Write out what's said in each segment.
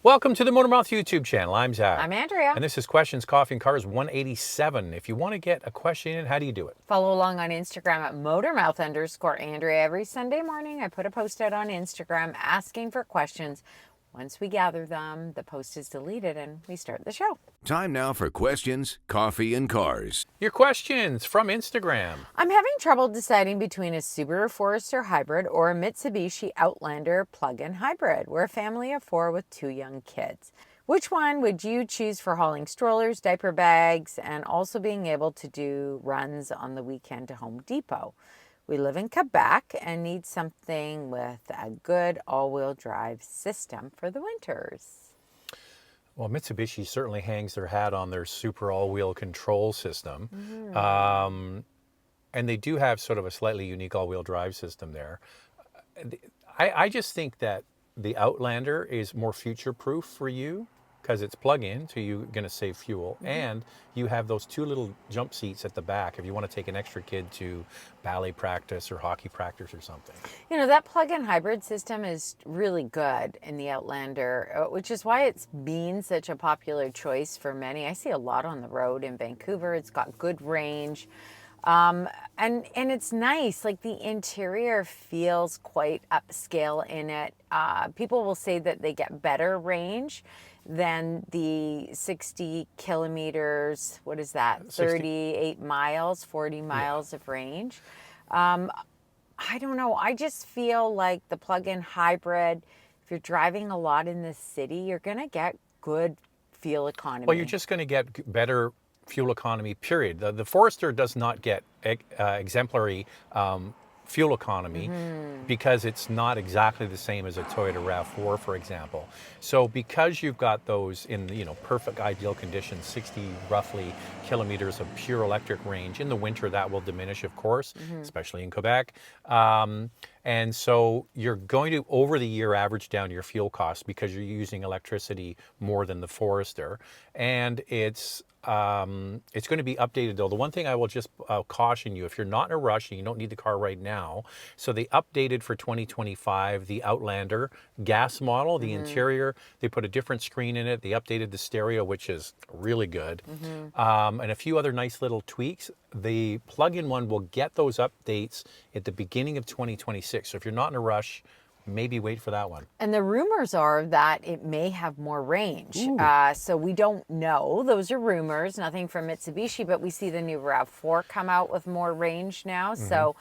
Welcome to the Motormouth YouTube channel. I'm Zach. I'm Andrea. And this is Questions, Coffee, and Cars 187. If you want to get a question in, how do you do it? Follow along on Instagram at Motormouth_Andrea. Every Sunday morning, I put a post out on Instagram asking for questions. Once we gather them, the post is deleted and we start the show. Time now for Questions, Coffee, and Cars. Your questions from Instagram. I'm having trouble deciding between a Subaru Forester hybrid or a Mitsubishi Outlander plug-in hybrid. We're a family of 4 with 2 young kids. Which one would you choose for hauling strollers, diaper bags, and also being able to do runs on the weekend to Home Depot? We live in Quebec and need something with a good all-wheel drive system for the winters. Well, Mitsubishi certainly hangs their hat on their super all-wheel control system. And they do have sort of a slightly unique all-wheel drive system there. I just think that the Outlander is more future-proof for you because it's plug-in, so you're going to save fuel. And you have those 2 little jump seats at the back if you want to take an extra kid to ballet practice or hockey practice or something. You know, that plug-in hybrid system is really good in the Outlander, which is why it's been such a popular choice for many. I see a lot on the road in Vancouver. It's got good range. And it's nice, like the interior feels quite upscale in it. People will say that they get better range than the 60 kilometers, what is that, 38 miles, 40 miles of range. I don't know, I just feel like the plug-in hybrid, if you're driving a lot in the city, you're gonna get good fuel economy. Well, you're just going to get better fuel economy, period. The Forester does not get exemplary fuel economy because it's not exactly the same as a Toyota RAV4, for example. So because you've got those in, perfect ideal conditions, 60 roughly kilometers of pure electric range, in the winter that will diminish, of course, especially in Quebec. And so you're going to, over the year, average down your fuel costs because you're using electricity more than the Forester. And it's going to be updated, though. The one thing I will just caution you, if you're not in a rush and you don't need the car right now, so they updated for 2025 the Outlander gas model, the interior. They put a different screen in it. They updated the stereo, which is really good, and a few other nice little tweaks. The plug-in one will get those updates at the beginning of 2026. So if you're not in a rush, maybe wait for that one. And the rumors are that it may have more range. So we don't know. Those are rumors, nothing from Mitsubishi, but we see the new RAV4 come out with more range now. So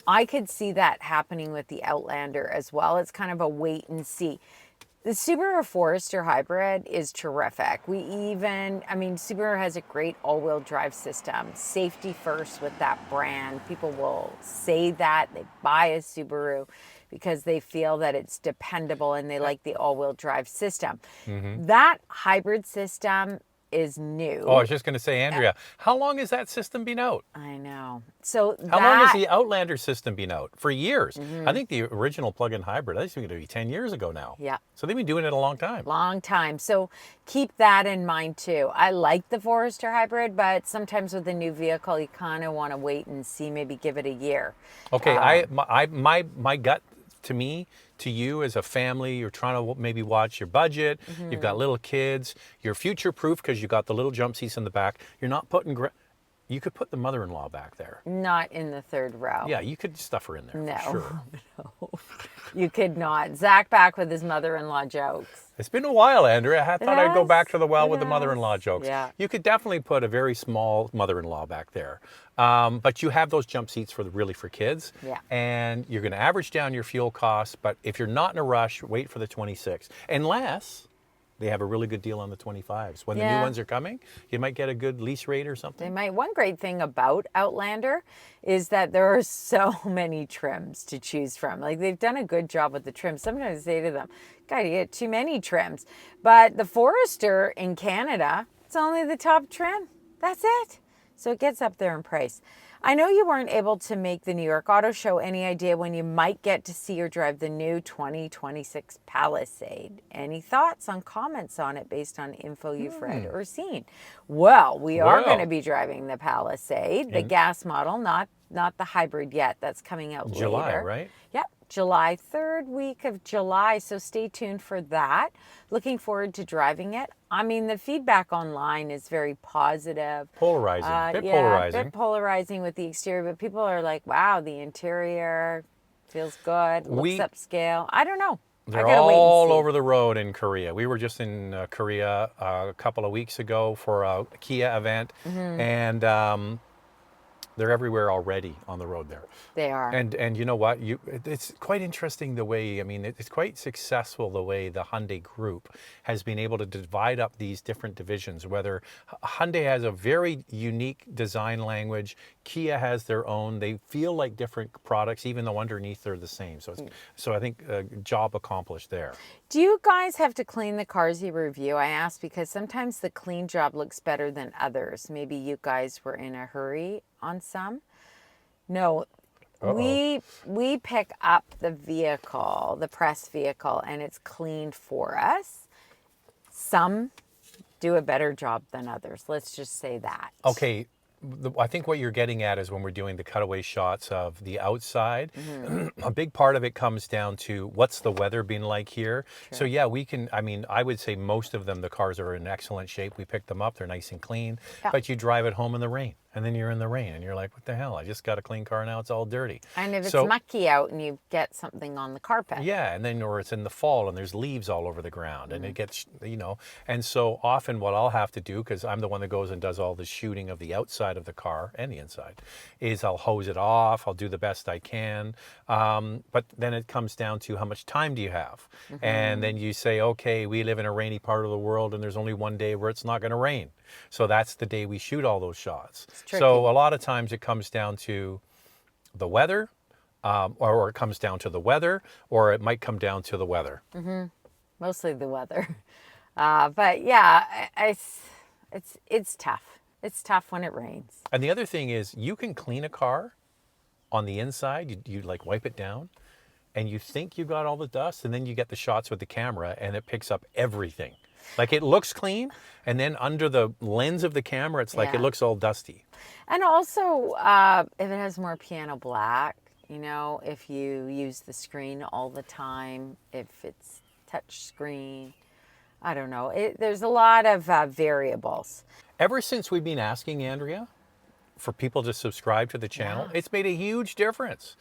I could see that happening with the Outlander as well. It's kind of a wait and see. The Subaru Forester hybrid is terrific. Subaru has a great all-wheel drive system. Safety first with that brand. People will say that. They buy a Subaru because they feel that it's dependable and they like the all-wheel drive system. That hybrid system is new. Oh, I was just going to say, Andrea, how long has that system been out? I know. So how long has the Outlander system been out? For years. I think the original plug-in hybrid, I think it's going to be 10 years ago now. Yeah. So they've been doing it a long time. Long time. So keep that in mind too. I like the Forester hybrid, but sometimes with a new vehicle, you kind of want to wait and see, maybe give it a year. Okay, my gut to me, to you as a family, you're trying to maybe watch your budget, you've got little kids, you're future-proof because you've got the little jump seats in the back. You're not putting, you could put the mother-in-law back there. Not in the third row. Yeah, you could stuff her in there. No, for sure. no, you could not. Zach back with his mother-in-law jokes. It's been a while, Andrea. I thought I'd go back to the well with the mother-in-law jokes. Yeah. You could definitely put a very small mother-in-law back there. But you have those jump seats for kids. Yeah. And you're going to average down your fuel costs. But if you're not in a rush, wait for the 26. Unless they have a really good deal on the 25s. When the new ones are coming, you might get a good lease rate or something. They might. One great thing about Outlander is that there are so many trims to choose from. Like, they've done a good job with the trims. Sometimes I say to them, God, you get too many trims. But the Forester in Canada, it's only the top trim. That's it. So it gets up there in price. I know you weren't able to make the New York Auto Show. Any idea when you might get to see or drive the new 2026 Palisade? Any thoughts on comments on it based on info you've read or seen? Well, we are going to be driving the Palisade, the gas model, not the hybrid yet. That's coming out July, later. right? Yep, July, third week of July. So stay tuned for that. Looking forward to driving it. I mean, the feedback online is very positive. Polarizing, bit Yeah, polarizing. bit polarizing with the exterior, but people are like, wow, the interior feels good, looks upscale. I don't know. I They're gotta wait and all see. over the road in Korea. We were just in Korea a couple of weeks ago for a Kia event, and they're everywhere already on the road there. They are. And you know what? It's quite interesting the way, I mean, it's quite successful the way the Hyundai Group has been able to divide up these different divisions, whether Hyundai has a very unique design language, Kia has their own, they feel like different products, even though underneath they're the same. So I think job accomplished there. Do you guys have to clean the cars you review? I ask because sometimes the clean job looks better than others. Maybe you guys were in a hurry on some. No, we pick up the vehicle, the press vehicle, and it's cleaned for us. Some do a better job than others. Let's just say that. Okay. I think what you're getting at is when we're doing the cutaway shots of the outside, a big part of it comes down to what's the weather been like here. Sure. So yeah, we can, I mean, I would say most of them, the cars are in excellent shape. We pick them up, they're nice and clean, but you drive it home in the rain. And then you're in the rain and you're like, what the hell? I just got a clean car, now it's all dirty. And if it's mucky out and you get something on the carpet. Yeah, and then, or it's in the fall and there's leaves all over the ground and it gets, you know, and so often what I'll have to do, because I'm the one that goes and does all the shooting of the outside of the car and the inside, is I'll hose it off, I'll do the best I can, but then it comes down to how much time do you have? And then you say, okay, we live in a rainy part of the world and there's only one day where it's not going to rain. So that's the day we shoot all those shots. So a lot of times it comes down to the weather, or it comes down to the weather, or it might come down to the weather. Mostly the weather. But yeah, it's tough. It's tough when it rains. And the other thing is you can clean a car on the inside. You like wipe it down and you think you got all the dust, and then you get the shots with the camera and it picks up everything. Like it looks clean, and then under the lens of the camera, it's like it looks all dusty. And also, if it has more piano black, you know, if you use the screen all the time, if it's touch screen, I don't know. There's a lot of variables. Ever since we've been asking, Andrea, for people to subscribe to the channel, it's made a huge difference.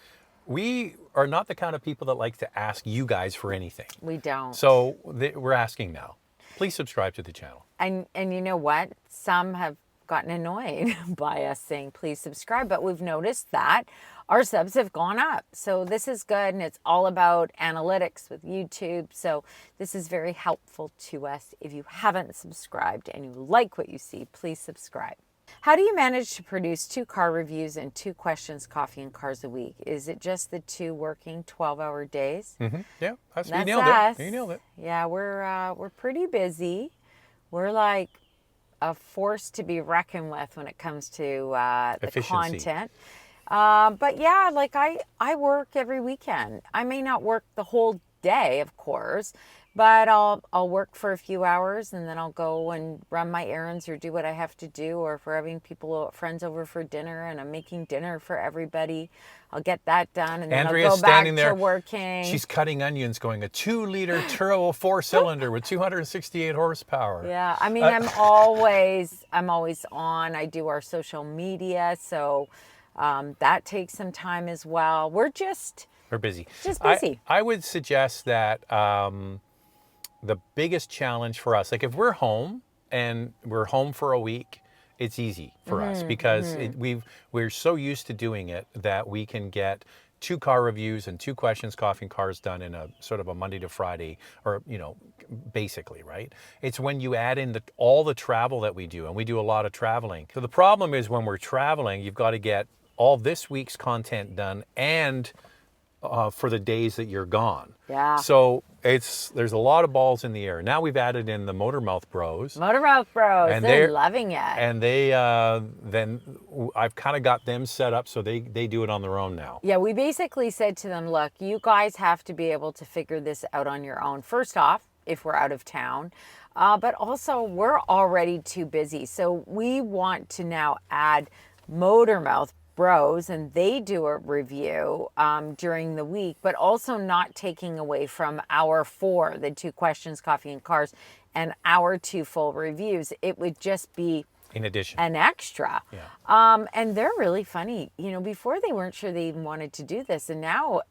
We are not the kind of people that like to ask you guys for anything. We don't. So we're asking now. Please subscribe to the channel. And you know what? Some have gotten annoyed by us saying, please subscribe. But we've noticed that our subs have gone up. So this is good. And it's all about analytics with YouTube. So this is very helpful to us. If you haven't subscribed and you like what you see, please subscribe. How do you manage to produce 2 car reviews and 2 questions, coffee, and cars a week? Is it just the 2 working 12-hour days? Yeah, That's you nailed us. it. You nailed it. Yeah, we're pretty busy. We're like a force to be reckoned with when it comes to the Efficiency. content. But yeah, like I work every weekend. I may not work the whole day, of course, but I'll work for a few hours and then I'll go and run my errands or do what I have to do. Or if we're having friends over for dinner and I'm making dinner for everybody, I'll get that done and then Andrea's I'll go back standing there, to working. She's cutting onions, going a 2-liter turbo 4-cylinder with 268 horsepower. Yeah, I mean, I'm always on. I do our social media, so that takes some time as well. We're busy. Just busy. I would suggest that the biggest challenge for us, like if we're home and we're home for a week, it's easy for us because we're so used to doing it that we can get 2 car reviews and 2 questions, coffee, and cars done in a sort of a Monday to Friday, or, you know, basically, right? It's when you add in all the travel that we do, and we do a lot of traveling. So the problem is when we're traveling, you've got to get all this week's content done and for the days that you're gone. Yeah. So there's a lot of balls in the air. Now we've added in the Motormouth Bros. Motormouth Bros, and they're loving it. And they then I've kind of got them set up so they do it on their own now. Yeah, we basically said to them, look, you guys have to be able to figure this out on your own. First off, if we're out of town, but also we're already too busy. So we want to now add Motormouth Bros, and they do a review during the week, but also not taking away from hour 4, the 2 questions, coffee and cars, and our 2 full reviews. It would just be In addition. an extra. Yeah. And they're really funny. You know, before they weren't sure they even wanted to do this, and now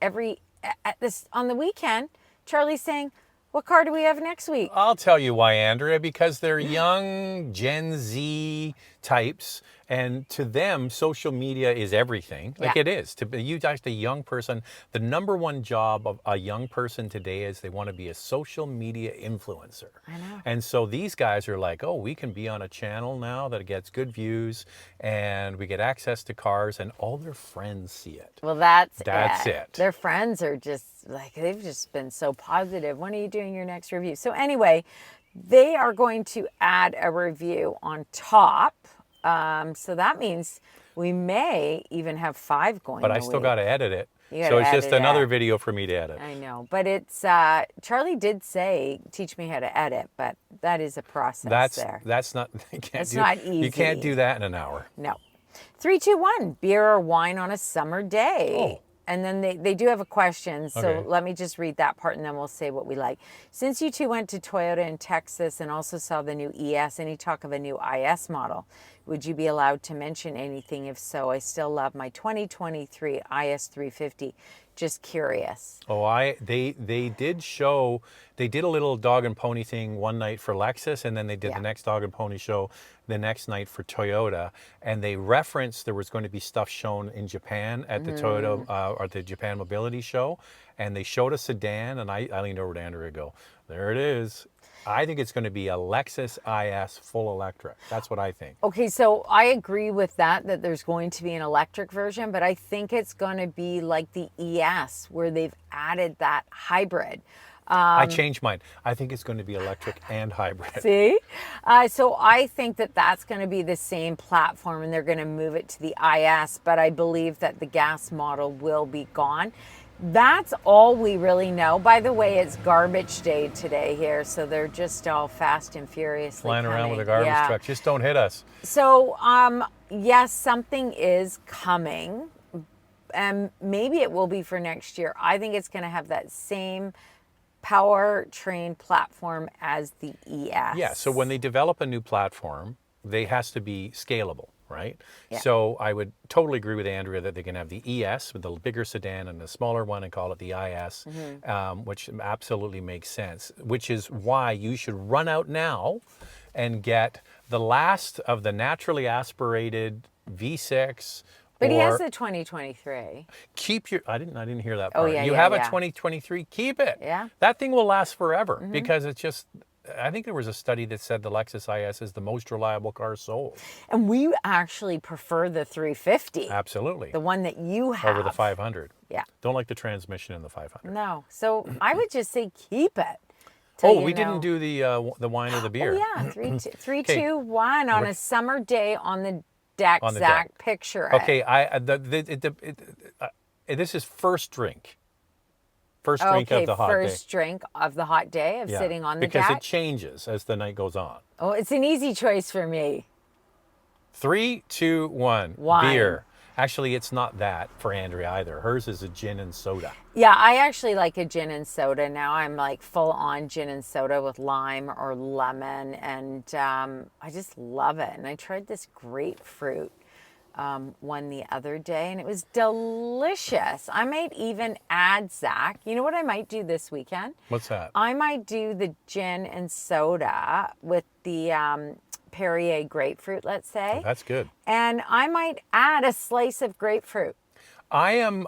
on the weekend, Charlie's saying, what car do we have next week? I'll tell you why, Andrea, because they're young Gen Z types, and to them, social media is everything. Like Yeah. it is. To you, as a young person, the number one job of a young person today is they want to be a social media influencer. I know. And so these guys are like, oh, we can be on a channel now that gets good views, and we get access to cars, and all their friends see it. Well, that's it. Their friends are just like, they've just been so positive. When are you doing your next review? So anyway, they are going to add a review on top. So that means we may even have 5 going. But I still got to edit it. You So gotta it's just edit another it. video for me to edit. I know, but it's Charlie did say teach me how to edit, but that is a process there. That's not. not You can't easy. do that in an hour. No. 3, 2, 1. Beer or wine on a summer day. Oh. And then they do have a question. So Okay. let me just read that part and then we'll say what we like. Since you two went to Toyota in Texas and also saw the new ES, any talk of a new IS model? Would you be allowed to mention anything? If so, I still love my 2023 IS 350. Just curious. Oh, they did a little dog and pony thing one night for Lexus, and then they did Yeah. the next dog and pony show the next night for Toyota, and they referenced there was going to be stuff shown in Japan at the Toyota or the Japan Mobility Show, and they showed a sedan, and I leaned over to Andrew and go, there it is. I think it's going to be a Lexus IS full electric. That's what I think. Okay, so I agree with that there's going to be an electric version, but I think it's going to be like the ES where they've added that hybrid. I changed mine. I think it's going to be electric and hybrid. See? So I think that's going to be the same platform and they're going to move it to the IS, but I believe that the gas model will be gone. That's all we really know. By the way, it's garbage day today here, so they're just all fast and furiously Flying around with a coming. garbage truck. Just don't hit us. So, yes, something is coming, and maybe it will be for next year. I think it's going to have that same powertrain platform as the ES. Yeah, so when they develop a new platform, they has to be scalable, right? Yeah. So I would totally agree with Andrea that they can have the ES with the bigger sedan and the smaller one and call it the IS, which absolutely makes sense, which is why you should run out now and get the last of the naturally aspirated V6. But he has or the 2023. keep your, I didn't hear that Oh, part. yeah, You yeah, have a yeah. 2023, keep it. Yeah. That thing will last forever because it's just, I think there was a study that said the Lexus IS is the most reliable car sold. And we actually prefer the 350, Absolutely. the one that you have. Over the 500. Yeah. Don't like the transmission in the 500. No. So I would just say keep it. till Oh, you we know- didn't do the wine or the beer. Oh, yeah. 3, 2, 3, Okay. 2, 1 on a summer day on the deck, On the Zach. deck. Picture it. Okay, this is first drink. First drink of the hot first day. drink of the hot day of Yeah, sitting on the because deck. it changes as the night goes on. Oh, it's an easy choice for me. 3, 2, 1. Wine. Beer. Actually, it's not that for Andrea either. Hers is a gin and soda. Yeah, I actually like a gin and soda now. I'm like full on gin and soda with lime or lemon, and I just love it. And I tried this grapefruit one the other day, and it was delicious. I might even add, Zach, you know what I might do this weekend? What's that? I might do the gin and soda with the Perrier grapefruit, let's say. That's good. And I might add a slice of grapefruit. I am,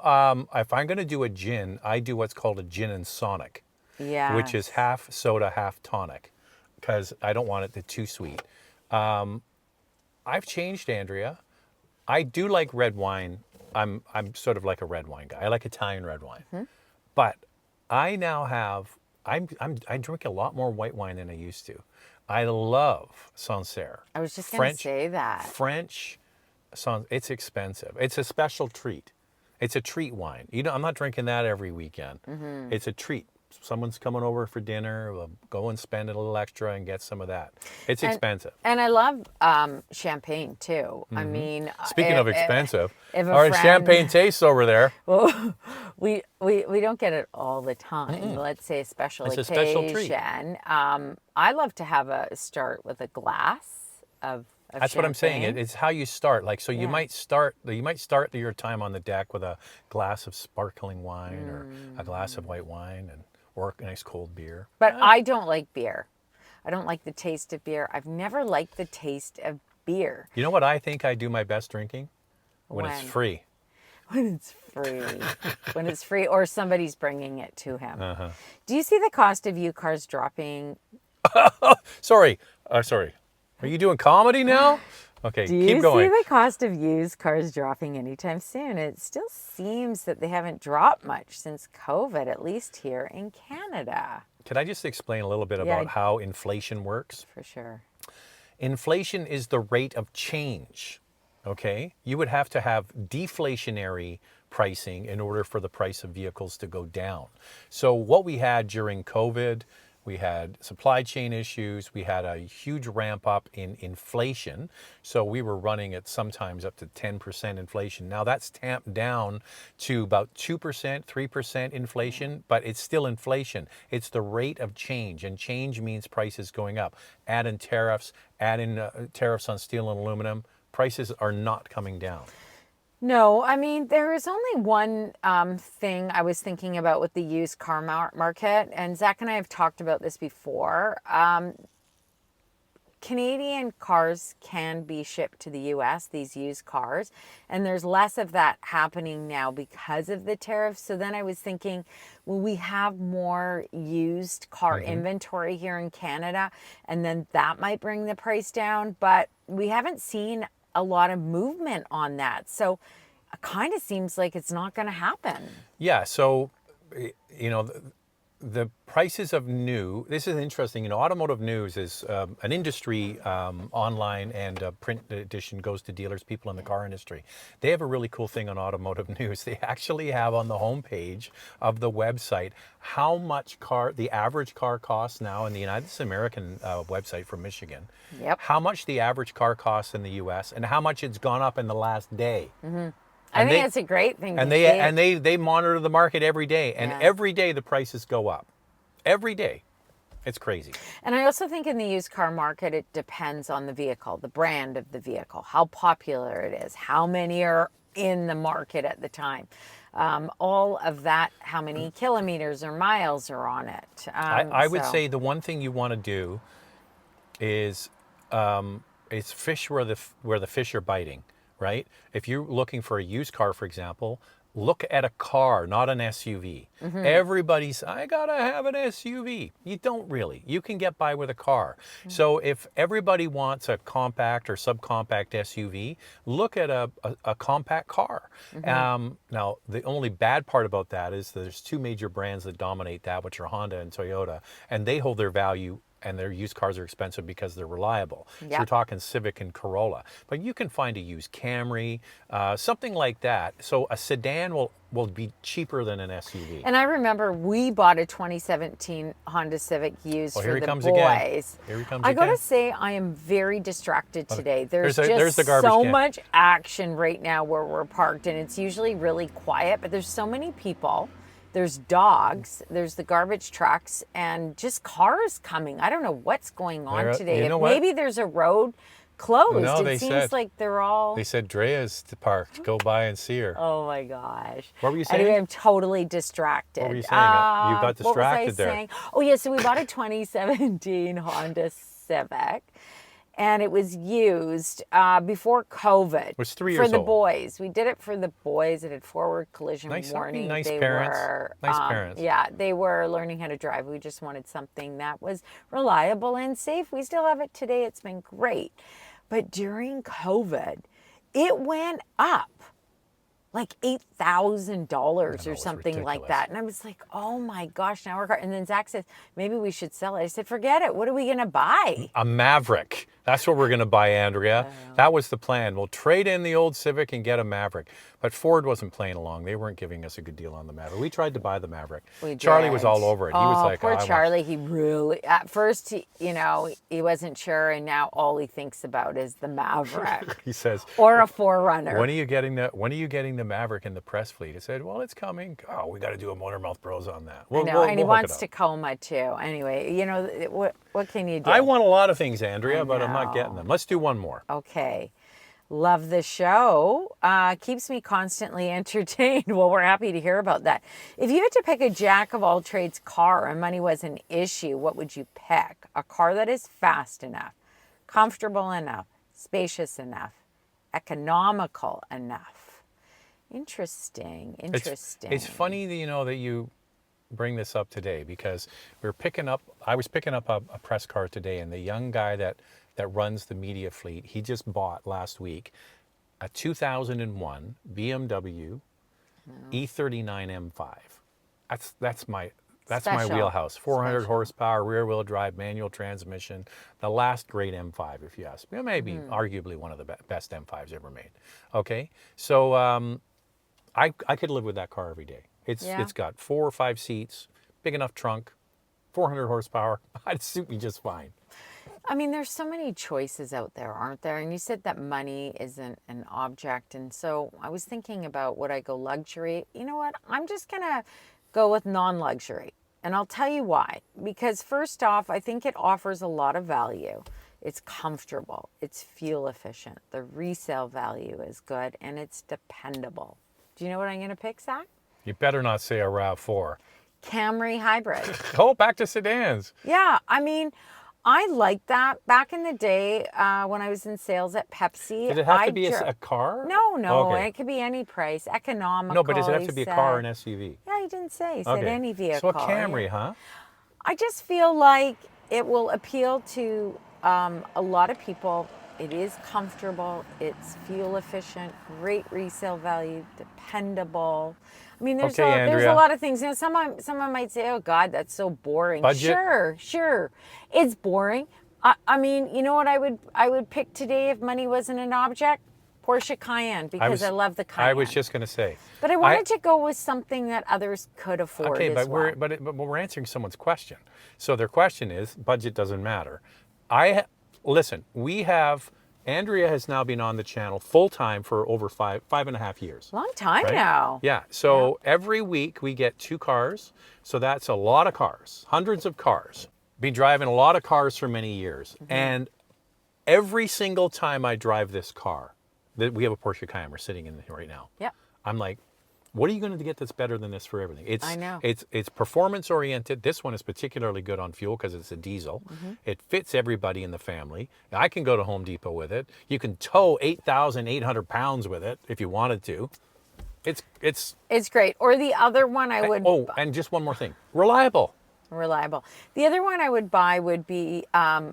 if I'm going to do a gin, I do what's called a gin and sonic, Yeah. which is half soda, half tonic, because I don't want it to too sweet. I've changed, Andrea. I do like red wine. I'm sort of like a red wine guy. I like Italian red wine. But I now have, I drink a lot more white wine than I used to. I love Sancerre. I was just going to say that. French, it's expensive. It's a special treat. It's a treat wine. I'm not drinking that every weekend. It's a treat. someone's coming over for dinner, we'll go and spend a little extra and get some of that. It's expensive. And I love champagne too. I mean, Speaking of expensive, if a our friend- champagne tastes over there. Well, we don't get it all the time. Let's say a special It's a occasion. special treat. I love to have a start with a glass of That's what I'm saying. champagne. It's how you start. Like, so you Yeah. might start your time on the deck with a glass of sparkling wine or a glass of white wine or a nice cold beer. But I don't like beer. I don't like the taste of beer. I've never liked the taste of beer. You know what I think I do my best drinking? When it's When? free. When it's free. When it's free or somebody's bringing it to him. Uh-huh. Do you see the cost of used cars dropping? Sorry. Sorry. Are you doing comedy now? Okay, Do you keep going. see the cost of used cars dropping anytime soon? It still seems that they haven't dropped much since COVID, at least here in Canada. Can I just explain a little bit about how inflation works? For sure. Inflation is the rate of change, okay? You would have to have deflationary pricing in order for the price of vehicles to go down. So what we had during COVID, we had supply chain issues, we had a huge ramp up in inflation. So we were running at sometimes up to 10% inflation. Now that's tamped down to about 2%, 3% inflation, but it's still inflation. It's the rate of change, and change means prices going up. Add in tariffs on steel and aluminum, prices are not coming down. No, I mean, there is only one thing I was thinking about with the used car market, and Zach and I have talked about this before. Canadian cars can be shipped to the US, these used cars, and there's less of that happening now because of the tariffs. So then I was thinking, will we have more used car inventory here in Canada, and then that might bring the price down, but we haven't seen a lot of movement on that. So it kind of seems like it's not going to happen. Yeah, so, you know, the prices of new, this is interesting, automotive news is an industry, online and print edition goes to dealers, people in the car industry. They have a really cool thing on automotive news. They actually have on the homepage of the website how much the average car costs now in the United States, American website from Michigan. Yep. How much the average car costs in the US and how much it's gone up in the last day. I think that's a great thing And to see. they monitor the market every day, and Yeah. every day the prices go up. Every day. It's crazy. And I also think in the used car market, it depends on the vehicle, the brand of the vehicle, how popular it is, how many are in the market at the time. All of that, how many kilometers or miles are on it. I would say the one thing you want to do is fish where the fish are biting, right? If you're looking for a used car, for example, look at a car, not an SUV. Everybody's, I gotta have an SUV. You don't really. You can get by with a car. So if everybody wants a compact or subcompact SUV, look at a compact car. Now, the only bad part about that is there's two major brands that dominate that, which are Honda and Toyota, and they hold their value, and their used cars are expensive because they're reliable. So Yeah. we're talking Civic and Corolla. But you can find a used Camry, something like that. So a sedan will be cheaper than an SUV. And I remember we bought a 2017 Honda Civic used Well, for here he the comes boys. again. Here he comes I again. gotta say, I am very distracted today. There's there's just the garbage so can. much action right now where we're parked, and it's usually really quiet, but there's so many people. There's dogs, there's the garbage trucks, and just cars coming. I don't know what's going on today. You know what? Maybe there's a road closed. No, they it seems said- like they're all... They said Drea's parked. Go by and see her. Oh my gosh. What were you saying? Anyway, I'm totally distracted. What were you saying? You got what was I distracted there. saying? Oh yeah, so we bought a 2017 Honda Civic, and it was used before COVID. It was 3 for years the old. boys. We did it for the boys. It had forward collision Nice- warning. nice They parents. were, Nice parents. Yeah, they were learning how to drive. We just wanted something that was reliable and safe. We still have it today. It's been great. But during COVID, it went up like $8,000 or something like ridiculous. that. And I was like, oh my gosh, now we're... And then Zach says, maybe we should sell it. I said, forget it. What are we going to buy? A Maverick. That's what we're going to buy, Andrea. That was the plan. We'll trade in the old Civic and get a Maverick. But Ford wasn't playing along. They weren't giving us a good deal on the Maverick. We tried to buy the Maverick. Charlie was all over it. He was like, poor "I Charlie. He really, at first, he wasn't sure, and now all he thinks about is the Maverick He says, or a 4Runner. When are you getting the Maverick in the press fleet? I said, well, it's coming. Oh, we got to do a Motormouth Bros on that. I know, and he wants Tacoma too. Anyway, what can you do? I want a lot of things, Andrea, but I'm not getting them. Let's do one more. Okay. Love the show. Keeps me constantly entertained. Well, we're happy to hear about that. If you had to pick a jack of all trades car and money was an issue, what would you pick? A car that is fast enough, comfortable enough, spacious enough, economical enough. Interesting. It's funny that, that you bring this up today, because I was picking up a press car today, and the young guy that runs the media fleet, he just bought last week a 2001 BMW E39 M5. That's my wheelhouse. 400 horsepower, rear-wheel drive, manual transmission. The last great M5, if you ask me. Maybe arguably one of the best M5s ever made. Okay, so I could live with that car every day. It's got 4 or 5 seats, big enough trunk, 400 horsepower. It'd suit me just fine. I mean, there's so many choices out there, aren't there? And you said that money isn't an object. And so I was thinking about, would I go luxury? You know what? I'm just going to go with non-luxury. And I'll tell you why. Because first off, I think it offers a lot of value. It's comfortable. It's fuel efficient. The resale value is good. And it's dependable. Do you know what I'm going to pick, Zach? You better not say a RAV4. Camry hybrid. Oh, back to sedans. Yeah, I mean, I like that. Back in the day, when I was in sales at Pepsi. Did it have to be a car? No. Okay. It could be any price. Economical. No, but does it have to be a car or an SUV? Yeah, he didn't say. He said any vehicle. So a Camry, huh? I just feel like it will appeal to a lot of people. It is comfortable. It's fuel efficient. Great resale value. Dependable. I mean, there's a lot of things. Someone might say, "Oh God, that's so boring." Budget? Sure, it's boring. I mean, you know what I would pick today if money wasn't an object? Porsche Cayenne, because I love the Cayenne. I was just going to say. But I wanted to go with something that others could afford. Okay, but well. we're answering someone's question. So their question is, budget doesn't matter. Listen, Andrea has now been on the channel full time for over 5.5 years. Long time now. Yeah. So every week we get 2 cars. So that's a lot of cars, hundreds of cars. Been driving a lot of cars for many years. And every single time I drive this car, we have a Porsche Cayenne we're sitting in right now. Yeah. I'm like, what are you going to get that's better than this for everything? I know. It's performance oriented. This one is particularly good on fuel because it's a diesel. It fits everybody in the family. I can go to Home Depot with it. You can tow 8,800 pounds with it if you wanted to. It's great. Or the other one I would. Oh, and just one more thing. Reliable. The other one I would buy would be, a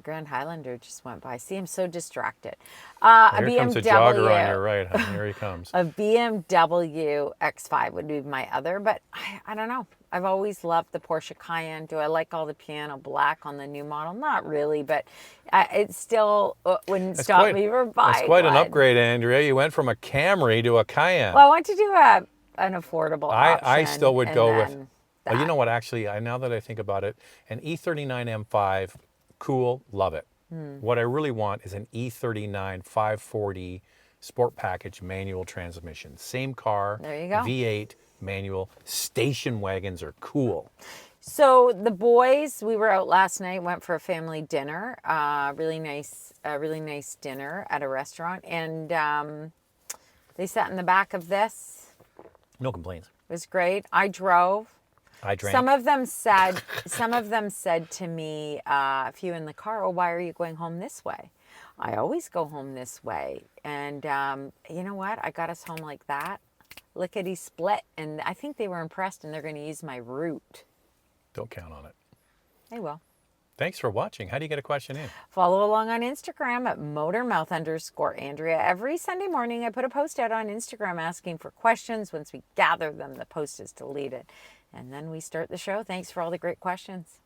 Grand Highlander just went by. See, I'm so distracted. A Here BMW. comes a jogger on your right. Here he comes. A BMW X5 would be my other, but I don't know. I've always loved the Porsche Cayenne. Do I like all the piano black on the new model? Not really, but it still wouldn't stop me from buying. That's quite an upgrade, Andrea. You went from a Camry to a Cayenne. Well, I want to do an affordable option. I still would go with. Well, you know what? Actually, now that I think about it, an E39 M5, cool, love it. What I really want is an E39 540 Sport Package manual transmission. Same car. There you go. V8 manual. Station wagons are cool. So the boys, we were out last night, went for a family dinner, really nice dinner at a restaurant, and they sat in the back of this. No complaints. It was great. I drove. I drank. Some of them said to me, a few in the car, "Oh, why are you going home this way?" I always go home this way. And you know what? I got us home like that. Lickety split. And I think they were impressed, and they're going to use my route. Don't count on it. They will. Thanks for watching. How do you get a question in? Follow along on Instagram at motormouth_Andrea. Every Sunday morning, I put a post out on Instagram asking for questions. Once we gather them, the post is deleted. And then we start the show. Thanks for all the great questions.